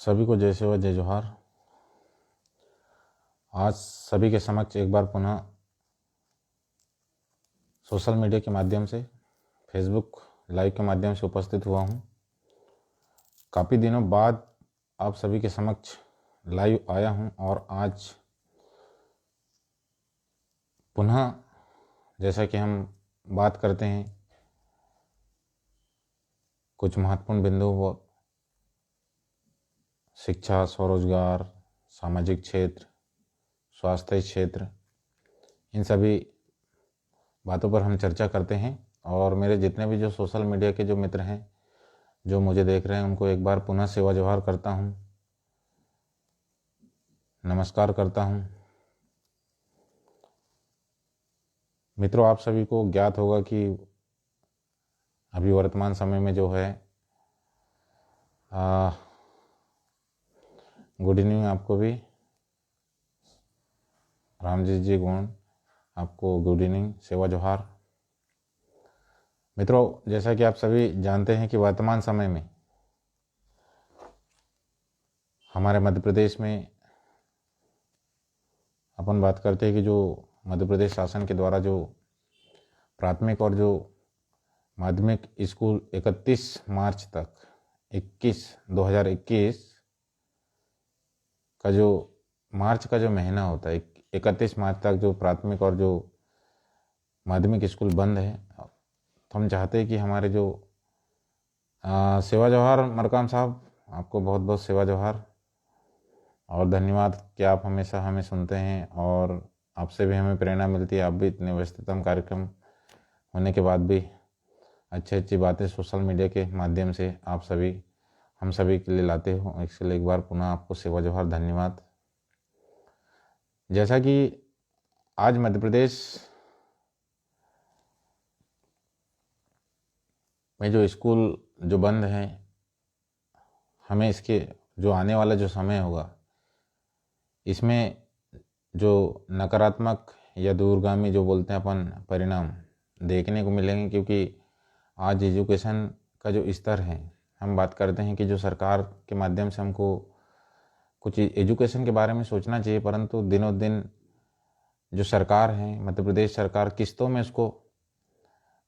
सभी को जय सेवा जय जोहार। आज सभी के समक्ष एक बार पुनः सोशल मीडिया के माध्यम से, फेसबुक लाइव के माध्यम से उपस्थित हुआ हूँ। काफ़ी दिनों बाद आप सभी के समक्ष लाइव आया हूँ और आज पुनः जैसा कि हम बात करते हैं कुछ महत्वपूर्ण बिंदुओं पर, शिक्षा, स्वरोजगार, सामाजिक क्षेत्र, स्वास्थ्य क्षेत्र, इन सभी बातों पर हम चर्चा करते हैं। और मेरे जितने भी जो सोशल मीडिया के जो मित्र हैं जो मुझे देख रहे हैं उनको एक बार पुनः सेवा जोहार करता हूँ, नमस्कार करता हूँ। मित्रों, आप सभी को ज्ञात होगा कि अभी वर्तमान समय में जो है गुड इवनिंग आपको भी, रामजीत जी गुण आपको गुड इवनिंग, सेवा जोहार। मित्रों, जैसा कि आप सभी जानते हैं कि वर्तमान समय में हमारे मध्य प्रदेश में अपन बात करते हैं कि जो मध्य प्रदेश शासन के द्वारा जो प्राथमिक और जो माध्यमिक स्कूल 31 मार्च तक 2021 का जो मार्च का जो महीना होता है, 31 मार्च तक जो प्राथमिक और जो माध्यमिक स्कूल बंद है। तो हम चाहते हैं कि हमारे जो सेवा जोहार मरकाम साहब, आपको बहुत बहुत सेवा जोहार और धन्यवाद कि आप हमेशा हमें सुनते हैं और आपसे भी हमें प्रेरणा मिलती है। आप भी इतने व्यस्ततम कार्यक्रम होने के बाद भी अच्छी अच्छी बातें सोशल मीडिया के माध्यम से आप सभी हम सभी के लिए लाते हो, इसके एक बार पुनः आपको सेवा जोहार, धन्यवाद। जैसा कि आज मध्य प्रदेश में जो स्कूल जो बंद हैं, हमें इसके जो आने वाला जो समय होगा इसमें जो नकारात्मक या दूरगामी जो बोलते हैं अपन परिणाम देखने को मिलेंगे, क्योंकि आज एजुकेशन का जो स्तर है, हम बात करते हैं कि जो सरकार के माध्यम से हमको कुछ एजुकेशन के बारे में सोचना चाहिए, परंतु दिनों दिन जो सरकार है, मध्य प्रदेश सरकार किस्तों में उसको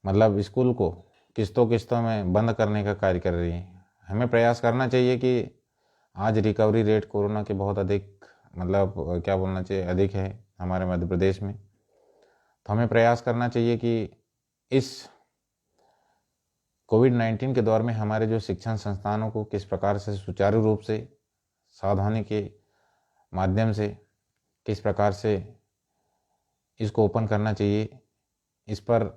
मतलब स्कूल को किस्तों में बंद करने का कार्य कर रही है। हमें प्रयास करना चाहिए कि आज रिकवरी रेट कोरोना के बहुत अधिक मतलब क्या बोलना चाहिए अधिक है हमारे मध्य प्रदेश में। तो हमें प्रयास करना चाहिए कि इस कोविड-19 के दौर में हमारे जो शिक्षण संस्थानों को किस प्रकार से सुचारू रूप से सावधानी के माध्यम से किस प्रकार से इसको ओपन करना चाहिए, इस पर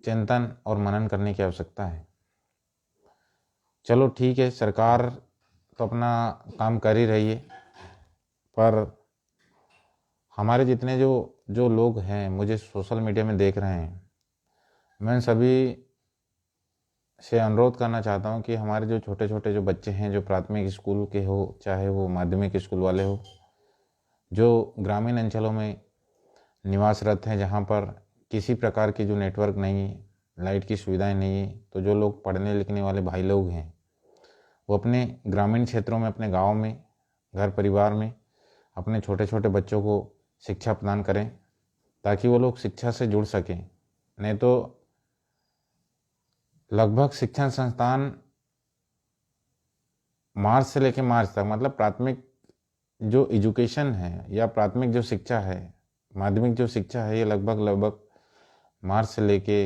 चिंतन और मनन करने की आवश्यकता है। चलो ठीक है, सरकार तो अपना काम कर ही रही है, पर हमारे जितने जो लोग हैं मुझे सोशल मीडिया में देख रहे हैं, मैं सभी से अनुरोध करना चाहता हूं कि हमारे जो छोटे छोटे जो बच्चे हैं, जो प्राथमिक स्कूल के हो चाहे वो माध्यमिक स्कूल वाले हो, जो ग्रामीण अंचलों में निवासरत हैं जहां पर किसी प्रकार की जो नेटवर्क नहीं है, लाइट की सुविधाएं नहीं है, तो जो लोग पढ़ने लिखने वाले भाई लोग हैं वो अपने ग्रामीण क्षेत्रों में, अपने गाँव में, घर परिवार में अपने छोटे छोटे बच्चों को शिक्षा प्रदान करें ताकि वो लोग शिक्षा से जुड़ सकें। नहीं तो लगभग शिक्षण संस्थान मार्च से लेकर मार्च तक, मतलब प्राथमिक जो एजुकेशन है या प्राथमिक जो शिक्षा है, माध्यमिक जो शिक्षा है, ये लगभग मार्च से लेके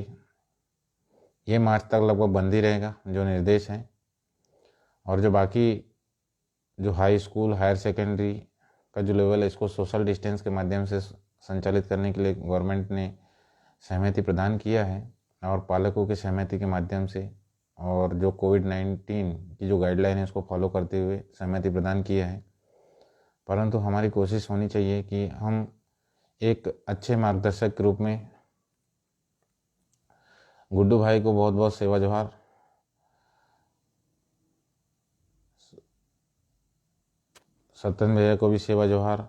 ये मार्च तक लगभग बंद ही रहेगा जो निर्देश हैं। और जो बाकी जो हाई स्कूल, हायर सेकेंडरी का जो लेवल है, इसको सोशल डिस्टेंस के माध्यम से संचालित करने के लिए गवर्नमेंट ने सहमति प्रदान किया है और पालकों की सहमति के माध्यम से और जो कोविड-19 की जो गाइडलाइन है उसको फॉलो करते हुए सहमति प्रदान किया है। परंतु हमारी कोशिश होनी चाहिए कि हम एक अच्छे मार्गदर्शक के रूप में, गुड्डू भाई को बहुत बहुत सेवा जोहार, सत्यन भैया को भी सेवा जोहार,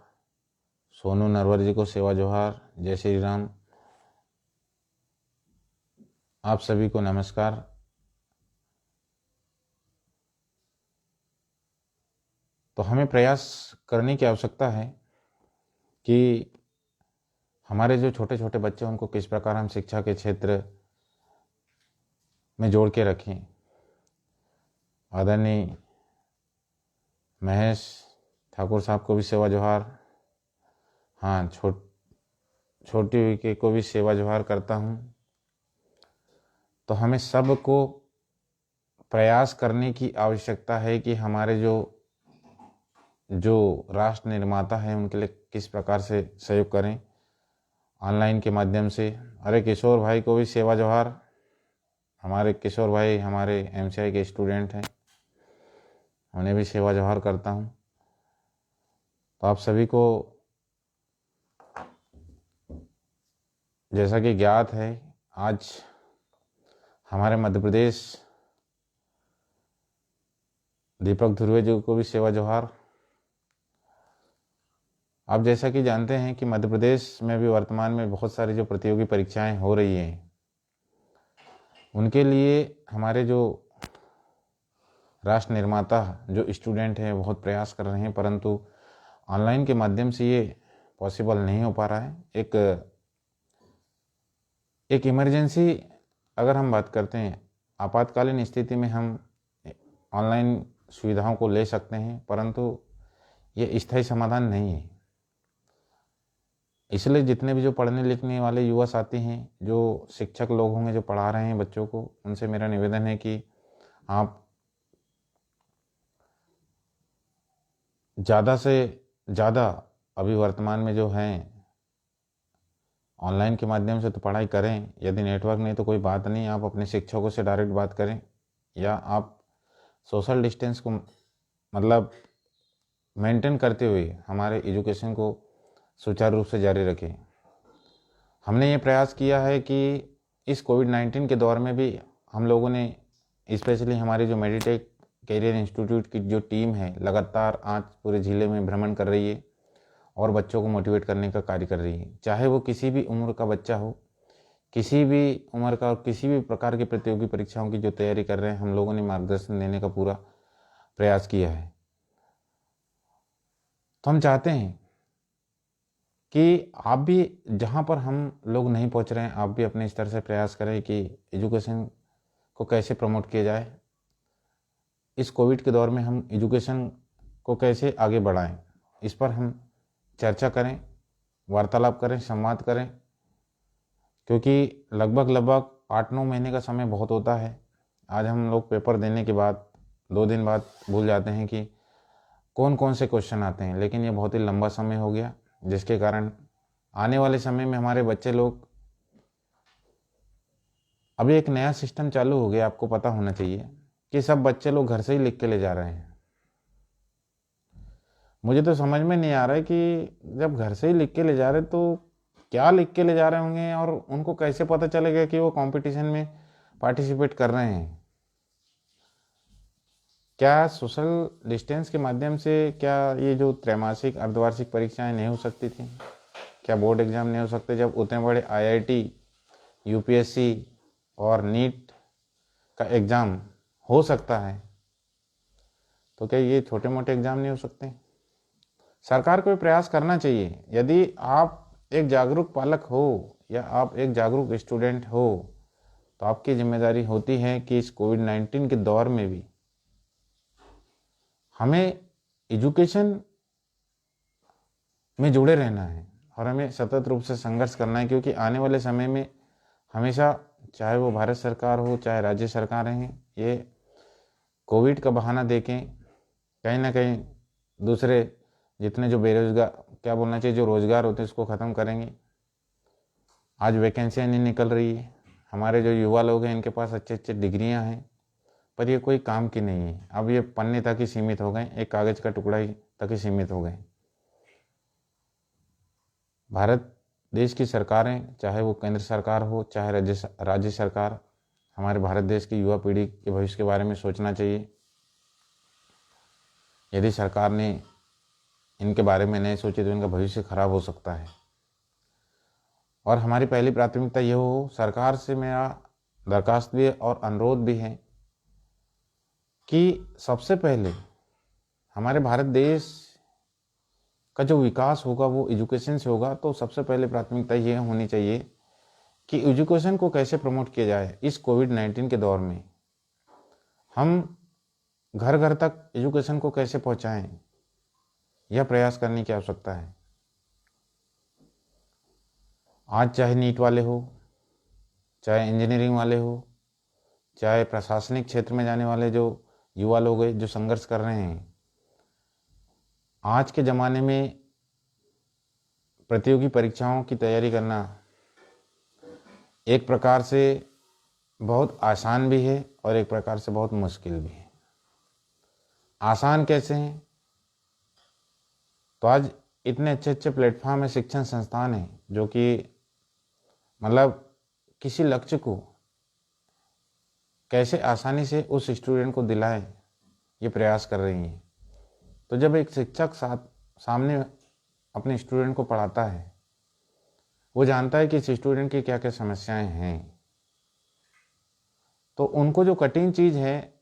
सोनू नरवर जी को सेवा जोहार, जय श्री राम। आप सभी को नमस्कार। 。 . 。 . . . . . . . . . . . . . . . 。 . . 。 . . . 。 . . 。 . . 。 . 。 . 。 . 。 . 。 . 。 . 。 . 。 . 。 . 。 . 。तो हमें प्रयास करने की आवश्यकता है कि हमारे जो छोटे छोटे बच्चे हैं उनको किस प्रकार हम शिक्षा के क्षेत्र में जोड़ के रखें। आदरणीय महेश ठाकुर साहब को भी सेवा जोहार। हाँ, छोटी विकी को भी सेवा जोहार करता हूँ। तो हमें सबको प्रयास करने की आवश्यकता है कि हमारे जो राष्ट्र निर्माता है उनके लिए किस प्रकार से सहयोग करें ऑनलाइन के माध्यम से। अरे किशोर भाई को भी सेवा जोहार। हमारे किशोर भाई हमारे एमसीआई के स्टूडेंट हैं, उन्हें भी सेवा जोहार करता हूँ। तो आप सभी को जैसा कि ज्ञात है, आज हमारे मध्य प्रदेश दीपक ध्रुवे जी को भी सेवा जोहार। आप जैसा कि जानते हैं कि मध्य प्रदेश में भी वर्तमान में बहुत सारी जो प्रतियोगी परीक्षाएं हो रही हैं, उनके लिए हमारे जो राष्ट्र निर्माता जो स्टूडेंट हैं बहुत प्रयास कर रहे हैं, परंतु ऑनलाइन के माध्यम से ये पॉसिबल नहीं हो पा रहा है। एक इमरजेंसी अगर हम बात करते हैं, आपातकालीन स्थिति में हम ऑनलाइन सुविधाओं को ले सकते हैं, परंतु ये स्थायी समाधान नहीं है। इसलिए जितने भी जो पढ़ने लिखने वाले युवा साथी हैं, जो शिक्षक लोग होंगे जो पढ़ा रहे हैं बच्चों को, उनसे मेरा निवेदन है कि आप ज़्यादा से ज़्यादा अभी वर्तमान में जो हैं ऑनलाइन के माध्यम से तो पढ़ाई करें। यदि नेटवर्क नहीं तो कोई बात नहीं, आप अपने शिक्षकों से डायरेक्ट बात करें, या आप सोशल डिस्टेंस को मतलब मेंटेन करते हुए हमारे एजुकेशन को सुचारू रूप से जारी रखें। हमने ये प्रयास किया है कि इस कोविड-19 के दौर में भी हम लोगों ने, स्पेशली हमारी जो मेडिटेक कैरियर इंस्टीट्यूट की जो टीम है, लगातार आज पूरे ज़िले में भ्रमण कर रही है और बच्चों को मोटिवेट करने का कार्य कर रही है। चाहे वो किसी भी उम्र का बच्चा हो, किसी भी उम्र का और किसी भी प्रकार की प्रतियोगी परीक्षाओं की जो तैयारी कर रहे हैं, हम लोगों ने मार्गदर्शन देने का पूरा प्रयास किया है। तो हम चाहते हैं कि आप भी जहाँ पर हम लोग नहीं पहुँच रहे हैं, आप भी अपने स्तर से प्रयास करें कि एजुकेशन को कैसे प्रमोट किया जाए। इस कोविड के दौर में हम एजुकेशन को कैसे आगे बढ़ाएं, इस पर हम चर्चा करें, वार्तालाप करें, संवाद करें, क्योंकि लगभग 8-9 महीने का समय बहुत होता है। आज हम लोग पेपर देने के बाद 2 दिन बाद भूल जाते हैं कि कौन कौन से क्वेश्चन आते हैं, लेकिन ये बहुत ही लंबा समय हो गया, जिसके कारण आने वाले समय में हमारे बच्चे लोग, अभी एक नया सिस्टम चालू हो गया, आपको पता होना चाहिए कि सब बच्चे लोग घर से ही लिख के ले जा रहे हैं। मुझे तो समझ में नहीं आ रहा है कि जब घर से ही लिख के ले जा रहे तो क्या लिख के ले जा रहे होंगे, और उनको कैसे पता चलेगा कि वो कंपटीशन में पार्टिसिपेट कर रहे हैं। क्या सोशल डिस्टेंस के माध्यम से क्या ये जो त्रैमासिक अर्धवार्षिक परीक्षाएं नहीं हो सकती थी? क्या बोर्ड एग्जाम नहीं हो सकते? जब उतने बड़े IIT, UPSC और नीट का एग्ज़ाम हो सकता है, तो क्या ये छोटे मोटे एग्ज़ाम नहीं हो सकते? सरकार को भी प्रयास करना चाहिए। यदि आप एक जागरूक पालक हो या आप एक जागरूक स्टूडेंट हो, तो आपकी जिम्मेदारी होती है कि इस कोविड-19 के दौर में भी हमें एजुकेशन में जुड़े रहना है और हमें सतत रूप से संघर्ष करना है, क्योंकि आने वाले समय में हमेशा, चाहे वो भारत सरकार हो चाहे राज्य सरकारें हैं, ये कोविड का बहाना देके कहीं ना कहीं दूसरे जितने जो बेरोजगार, क्या बोलना चाहिए, जो रोजगार होते हैं उसको ख़त्म करेंगे। आज वैकेंसियाँ नहीं निकल रही है, हमारे जो युवा लोग हैं इनके पास अच्छे अच्छे डिग्रियां हैं, पर ये कोई काम की नहीं है। अब ये पन्ने तक ही सीमित हो गए, एक कागज़ का टुकड़ा ही तक ही सीमित हो गए। भारत देश की सरकारें, चाहे वो केंद्र सरकार हो चाहे राज्य सरकार, हमारे भारत देश की युवा पीढ़ी के भविष्य के बारे में सोचना चाहिए। यदि सरकार ने इनके बारे में नहीं सोचे तो इनका भविष्य खराब हो सकता है। और हमारी पहली प्राथमिकता ये हो, सरकार से मेरा दरखास्त भी और अनुरोध भी है कि सबसे पहले हमारे भारत देश का जो विकास होगा वो एजुकेशन से होगा। तो सबसे पहले प्राथमिकता ये होनी चाहिए कि एजुकेशन को कैसे प्रमोट किया जाए। इस कोविड-19 के दौर में हम घर घर तक एजुकेशन को कैसे पहुंचाएं, यह प्रयास करने की आवश्यकता है। आज चाहे नीट वाले हो, चाहे इंजीनियरिंग वाले हो, चाहे प्रशासनिक क्षेत्र में जाने वाले जो युवा लोग हैं जो संघर्ष कर रहे हैं, आज के ज़माने में प्रतियोगी परीक्षाओं की तैयारी करना एक प्रकार से बहुत आसान भी है और एक प्रकार से बहुत मुश्किल भी है। आसान कैसे हैं? तो आज इतने अच्छे अच्छे प्लेटफॉर्म है, शिक्षण संस्थान हैं जो कि मतलब किसी लक्ष्य को कैसे आसानी से उस स्टूडेंट को दिलाएं, ये प्रयास कर रही हैं। तो जब एक शिक्षक सामने अपने स्टूडेंट को पढ़ाता है, वो जानता है कि इस स्टूडेंट की क्या क्या समस्याएं हैं, तो उनको जो कठिन चीज़ है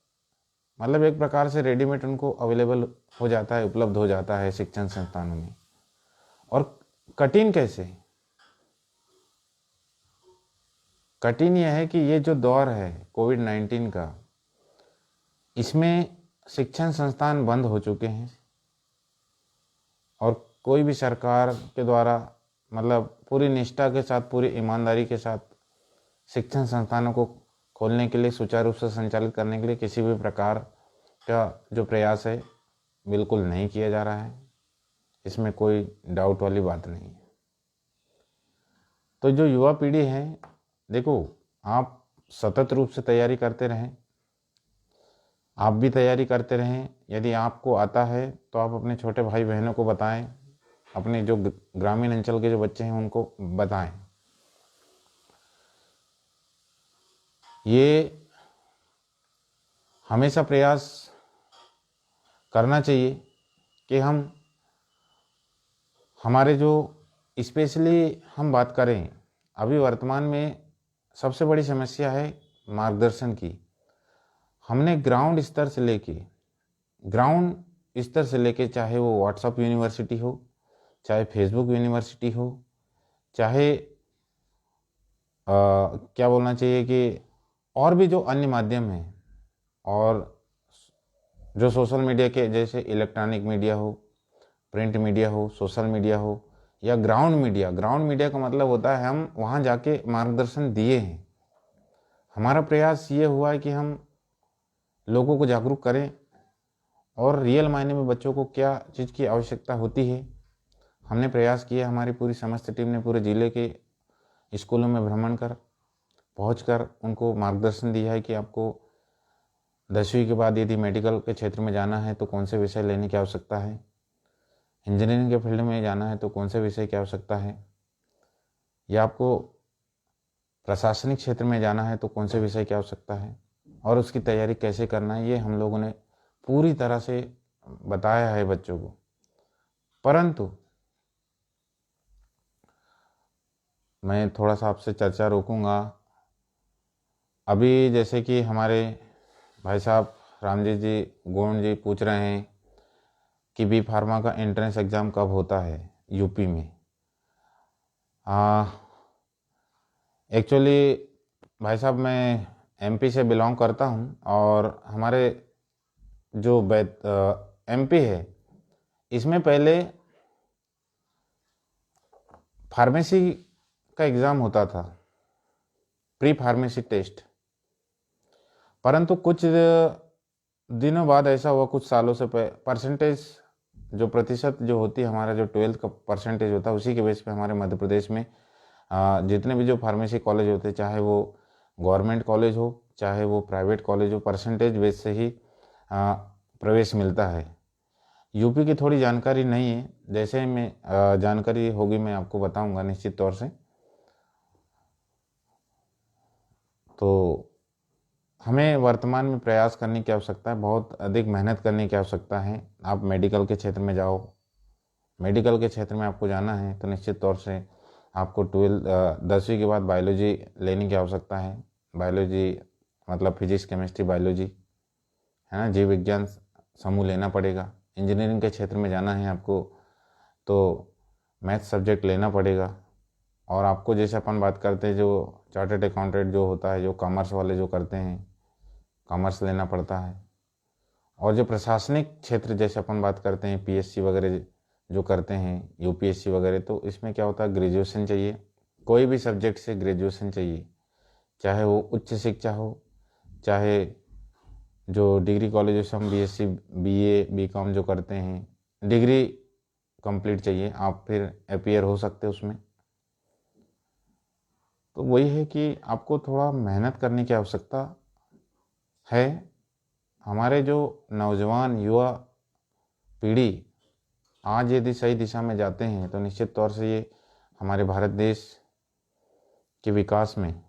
मतलब एक प्रकार से रेडीमेड उनको अवेलेबल हो जाता है, उपलब्ध हो जाता है शिक्षण संस्थानों में। और कठिन कैसे? कठिन यह है कि ये जो दौर है कोविड-19 का, इसमें शिक्षण संस्थान बंद हो चुके हैं और कोई भी सरकार के द्वारा मतलब पूरी निष्ठा के साथ, पूरी ईमानदारी के साथ शिक्षण संस्थानों को खोलने के लिए, सुचारू रूप से संचालित करने के लिए किसी भी प्रकार का जो प्रयास है बिल्कुल नहीं किया जा रहा है। इसमें कोई डाउट वाली बात नहीं है। तो जो युवा पीढ़ी है, देखो, आप सतत रूप से तैयारी करते रहें, आप भी तैयारी करते रहें। यदि आपको आता है तो आप अपने छोटे भाई बहनों को बताएं, अपने जो ग्रामीण अंचल के जो बच्चे हैं उनको बताएं। ये हमेशा प्रयास करना चाहिए कि हमारे जो स्पेशली हम बात करें, अभी वर्तमान में सबसे बड़ी समस्या है मार्गदर्शन की। हमने ग्राउंड स्तर से लेके चाहे वो व्हाट्सएप यूनिवर्सिटी हो, चाहे फेसबुक यूनिवर्सिटी हो, चाहे क्या बोलना चाहिए कि और भी जो अन्य माध्यम हैं, और जो सोशल मीडिया के जैसे इलेक्ट्रॉनिक मीडिया हो, प्रिंट मीडिया हो, सोशल मीडिया हो, या ग्राउंड मीडिया का मतलब होता है हम वहाँ जाके मार्गदर्शन दिए हैं। हमारा प्रयास ये हुआ है कि हम लोगों को जागरूक करें और रियल मायने में बच्चों को क्या चीज़ की आवश्यकता होती है। हमने प्रयास किया, हमारी पूरी समस्त टीम ने पूरे ज़िले के स्कूलों में भ्रमण कर पहुंचकर उनको मार्गदर्शन दिया है कि आपको 10वीं के बाद यदि मेडिकल के क्षेत्र में जाना है तो कौन से विषय लेने की आवश्यकता है, इंजीनियरिंग के फील्ड में जाना है तो कौन से विषय की आवश्यकता है, या आपको प्रशासनिक क्षेत्र में जाना है तो कौन से विषय की आवश्यकता है और उसकी तैयारी कैसे करना है। ये हम लोगों ने पूरी तरह से बताया है बच्चों को। परंतु मैं थोड़ा सा आपसे चर्चा रोकूंगा। अभी जैसे कि हमारे भाई साहब रामजीत जी गोंड जी पूछ रहे हैं कि बी फार्मा का एंट्रेंस एग्ज़ाम कब होता है यूपी में। एक्चुअली भाई साहब मैं एमपी से बिलोंग करता हूं और हमारे जो एमपी है इसमें पहले फार्मेसी का एग्ज़ाम होता था, प्री फार्मेसी टेस्ट। परंतु कुछ दिनों बाद ऐसा हुआ, कुछ सालों से परसेंटेज जो प्रतिशत जो होती है, हमारा जो 12th का परसेंटेज होता है उसी के बेस पे हमारे मध्य प्रदेश में जितने भी जो फार्मेसी कॉलेज होते, चाहे वो गवर्नमेंट कॉलेज हो चाहे वो प्राइवेट कॉलेज हो, परसेंटेज बेस से ही प्रवेश मिलता है। यूपी की थोड़ी जानकारी नहीं है, जैसे मैं जानकारी होगी मैं आपको बताऊंगा निश्चित तौर से। तो हमें वर्तमान में प्रयास करने की आवश्यकता है, बहुत अधिक मेहनत करने की आवश्यकता है। आप मेडिकल के क्षेत्र में जाओ, मेडिकल के क्षेत्र में आपको जाना है तो निश्चित तौर से आपको 10वीं के बाद बायोलॉजी लेने की आवश्यकता है। बायोलॉजी मतलब फिजिक्स केमिस्ट्री बायोलॉजी है ना, जीव विज्ञान समूह लेना पड़ेगा। इंजीनियरिंग के क्षेत्र में जाना है आपको तो मैथ सब्जेक्ट लेना पड़ेगा। और आपको जैसे अपन बात करते हैं जो चार्टर्ड अकाउंटेंट जो होता है, जो कॉमर्स वाले जो करते हैं, कॉमर्स लेना पड़ता है। और जो प्रशासनिक क्षेत्र जैसे अपन बात करते हैं पीएससी वगैरह जो करते हैं, यूपीएससी वगैरह, तो इसमें क्या होता है ग्रेजुएशन चाहिए, कोई भी सब्जेक्ट से ग्रेजुएशन चाहिए, चाहे वो उच्च शिक्षा हो, चाहे जो डिग्री कॉलेज से हम बीएससी बीए बीकॉम जो करते हैं, डिग्री कंप्लीट चाहिए, आप फिर अपीयर हो सकते हैं उसमें। तो वही है कि आपको थोड़ा मेहनत करने की आवश्यकता है। हमारे जो नौजवान युवा पीढ़ी आज यदि सही दिशा में जाते हैं तो निश्चित तौर से ये हमारे भारत देश के विकास में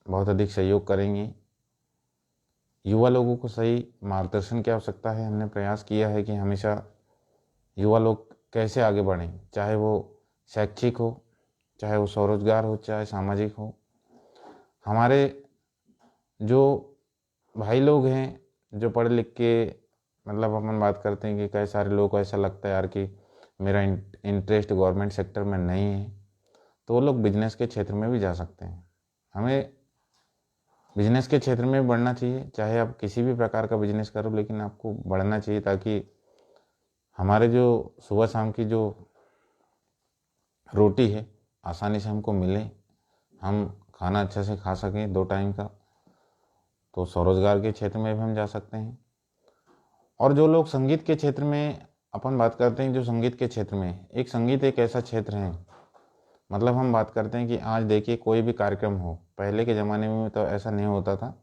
बहुत अधिक सहयोग करेंगे। युवा लोगों को सही मार्गदर्शन की आवश्यकता है। हमने प्रयास किया है कि हमेशा युवा लोग कैसे आगे बढ़ें, चाहे वो शैक्षिक हो, चाहे वो स्वरोजगार हो, चाहे सामाजिक हो। हमारे जो भाई लोग हैं जो पढ़े लिख के, मतलब अपन बात करते हैं कि कई सारे लोग को ऐसा लगता है यार कि मेरा इंटरेस्ट गवर्नमेंट सेक्टर में नहीं है, तो वो लोग बिजनेस के क्षेत्र में भी जा सकते हैं। हमें बिजनेस के क्षेत्र में भी बढ़ना चाहिए, चाहे आप किसी भी प्रकार का बिजनेस करो, लेकिन आपको बढ़ना चाहिए ताकि हमारे जो सुबह शाम की जो रोटी है आसानी से हमको मिले, हम खाना अच्छे से खा सकें 2 टाइम का। तो स्वरोजगार के क्षेत्र में भी हम जा सकते हैं। और जो लोग संगीत के क्षेत्र में अपन बात करते हैं, जो संगीत के क्षेत्र में संगीत एक ऐसा क्षेत्र है, मतलब हम बात करते हैं कि आज देखिए कोई भी कार्यक्रम हो, पहले के ज़माने में तो ऐसा नहीं होता था,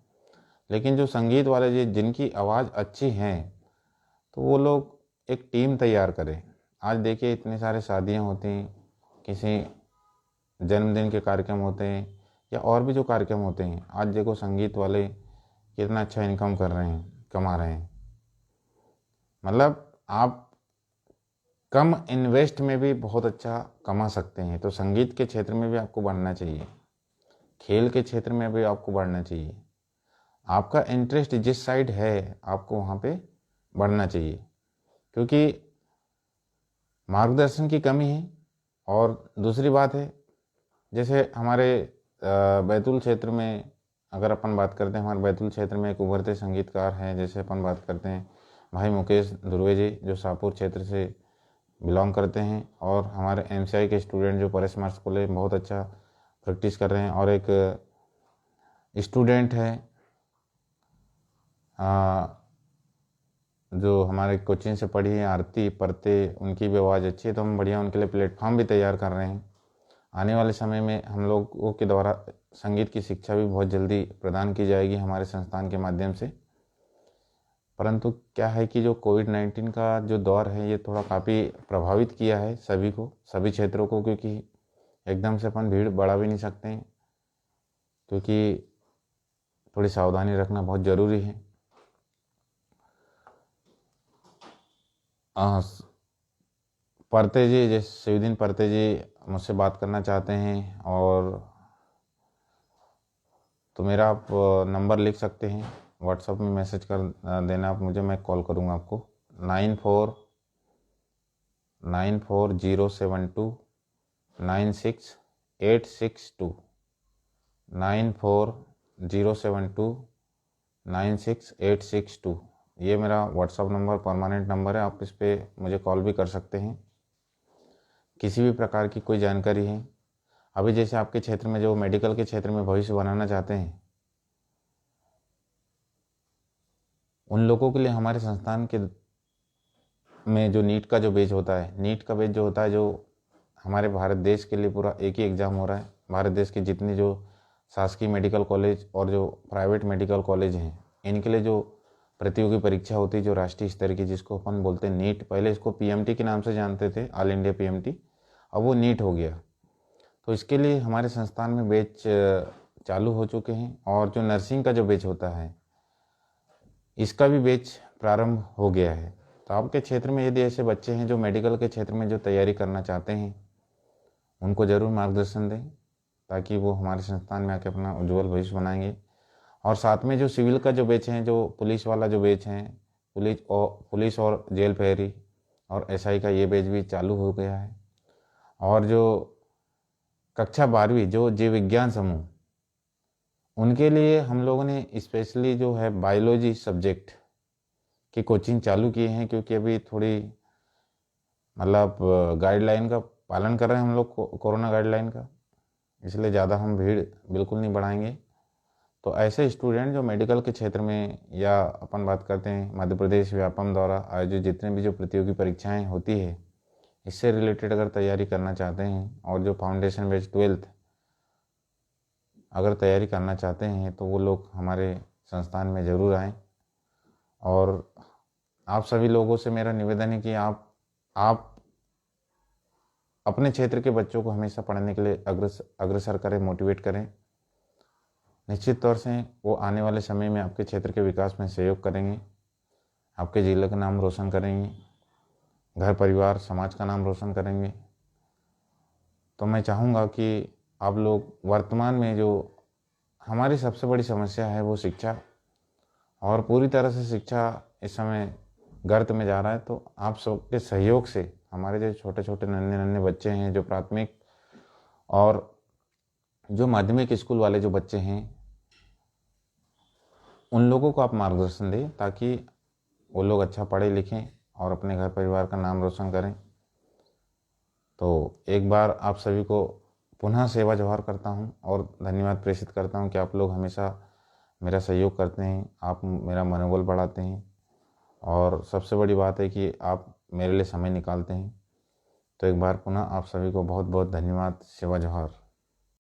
लेकिन जो संगीत वाले जिनकी आवाज़ अच्छी है तो वो लोग एक टीम तैयार करें। आज देखिए इतने सारे शादियाँ होती हैं, किसी जन्मदिन के कार्यक्रम होते हैं या और भी जो कार्यक्रम होते हैं, आज देखो संगीत वाले कितना अच्छा इनकम कर रहे हैं, कमा रहे हैं। मतलब आप कम इन्वेस्ट में भी बहुत अच्छा कमा सकते हैं। तो संगीत के क्षेत्र में भी आपको बढ़ना चाहिए, खेल के क्षेत्र में भी आपको बढ़ना चाहिए। आपका इंटरेस्ट जिस साइड है आपको वहाँ पे बढ़ना चाहिए, क्योंकि मार्गदर्शन की कमी है। और दूसरी बात है, जैसे हमारे बैतूल क्षेत्र में अगर अपन बात करते हैं, हमारे बैतूल क्षेत्र में एक उभरते संगीतकार हैं, जैसे अपन बात करते हैं भाई मुकेश धुर्वे जी, जो शाहपुर क्षेत्र से बिलोंग करते हैं, और हमारे एमसीआई के स्टूडेंट जो परेश मार्क्स कॉलेज बहुत अच्छा प्रैक्टिस कर रहे हैं। और एक स्टूडेंट है जो हमारे कोचिंग से पढ़ी है, आरती परते, उनकी भी आवाज़ अच्छी है। तो हम बढ़िया उनके लिए प्लेटफॉर्म भी तैयार कर रहे हैं। आने वाले समय में हम लोगों के द्वारा संगीत की शिक्षा भी बहुत जल्दी प्रदान की जाएगी हमारे संस्थान के माध्यम से। परंतु क्या है कि जो कोविड-19 का जो दौर है ये थोड़ा काफ़ी प्रभावित किया है सभी को, सभी क्षेत्रों को, क्योंकि एकदम से अपन भीड़ बढ़ा भी नहीं सकते हैं, क्योंकि थोड़ी सावधानी रखना बहुत ज़रूरी है। परते जी, जैसे शिवदीन परते जी मुझसे बात करना चाहते हैं, और तो मेरा आप नंबर लिख सकते हैं, व्हाट्सएप में मैसेज कर देना आप मुझे, मैं कॉल करूँगा आपको। 94907296 862 94907296 862। ये मेरा व्हाट्सएप नंबर परमानेंट नंबर है, आप इस पर मुझे कॉल भी कर सकते हैं। किसी भी प्रकार की कोई जानकारी है, अभी जैसे आपके क्षेत्र में जो मेडिकल के क्षेत्र में भविष्य बनाना चाहते हैं, उन लोगों के लिए हमारे संस्थान के में जो नीट का जो बैच होता है, नीट का बैच जो होता है, जो हमारे भारत देश के लिए पूरा एक ही एग्ज़ाम हो रहा है। भारत देश की जितनी जो शासकीय मेडिकल कॉलेज और जो प्राइवेट मेडिकल कॉलेज हैं, इनके लिए जो प्रतियोगी परीक्षा होती है जो राष्ट्रीय स्तर की, जिसको अपन बोलते हैं नीट, पहले इसको पीएमटी के नाम से जानते थे, ऑल इंडिया पीएमटी, अब वो नीट हो गया। तो इसके लिए हमारे संस्थान में बैच चालू हो चुके हैं। और जो नर्सिंग का जो बैच होता है, इसका भी बैच प्रारंभ हो गया है। तो आपके क्षेत्र में यदि ऐसे बच्चे हैं जो मेडिकल के क्षेत्र में जो तैयारी करना चाहते हैं, उनको ज़रूर मार्गदर्शन दें, ताकि वो हमारे संस्थान में आके अपना उज्जवल भविष्य बनाएंगे। और साथ में जो सिविल का जो बैच है, जो पुलिस वाला जो बैच है, पुलिस और जेल प्रहरी और एसआई का ये बैच भी चालू हो गया है। और जो कक्षा 12वीं जो जीव विज्ञान समूह, उनके लिए हम लोगों ने स्पेशली जो है बायोलॉजी सब्जेक्ट की कोचिंग चालू की है, क्योंकि अभी थोड़ी मतलब गाइडलाइन का पालन कर रहे हैं हम लोग कोरोना गाइडलाइन का, इसलिए ज़्यादा हम भीड़ बिल्कुल नहीं बढ़ाएंगे। तो ऐसे स्टूडेंट जो मेडिकल के क्षेत्र में, या अपन बात करते हैं मध्य प्रदेश व्यापम द्वारा आयोजित जितने भी जो प्रतियोगी परीक्षाएं होती है, इससे रिलेटेड अगर तैयारी करना चाहते हैं और जो फाउंडेशन बेस्ड 12th अगर तैयारी करना चाहते हैं, तो वो लोग हमारे संस्थान में ज़रूर आएँ। और आप सभी लोगों से मेरा निवेदन है कि आप अपने क्षेत्र के बच्चों को हमेशा पढ़ने के लिए अग्रसर करें, मोटिवेट करें। निश्चित तौर से वो आने वाले समय में आपके क्षेत्र के विकास में सहयोग करेंगे, आपके जिले का नाम रोशन करेंगे, घर परिवार समाज का नाम रोशन करेंगे। तो मैं चाहूँगा कि आप लोग, वर्तमान में जो हमारी सबसे बड़ी समस्या है वो शिक्षा, और पूरी तरह से शिक्षा इस समय गर्त में जा रहा है। तो आप सबके सहयोग से हमारे जो छोटे छोटे नन्हे नन्हे बच्चे हैं, जो प्राथमिक और जो माध्यमिक स्कूल वाले जो बच्चे हैं, उन लोगों को आप मार्गदर्शन दें, ताकि वो लोग अच्छा पढ़े लिखें और अपने घर परिवार का नाम रोशन करें। तो एक बार आप सभी को पुनः सेवा जोहार करता हूं और धन्यवाद प्रेषित करता हूं कि आप लोग हमेशा मेरा सहयोग करते हैं, आप मेरा मनोबल बढ़ाते हैं, और सबसे बड़ी बात है कि आप मेरे लिए समय निकालते हैं। तो एक बार पुनः आप सभी को बहुत बहुत धन्यवाद, सेवा जोहार।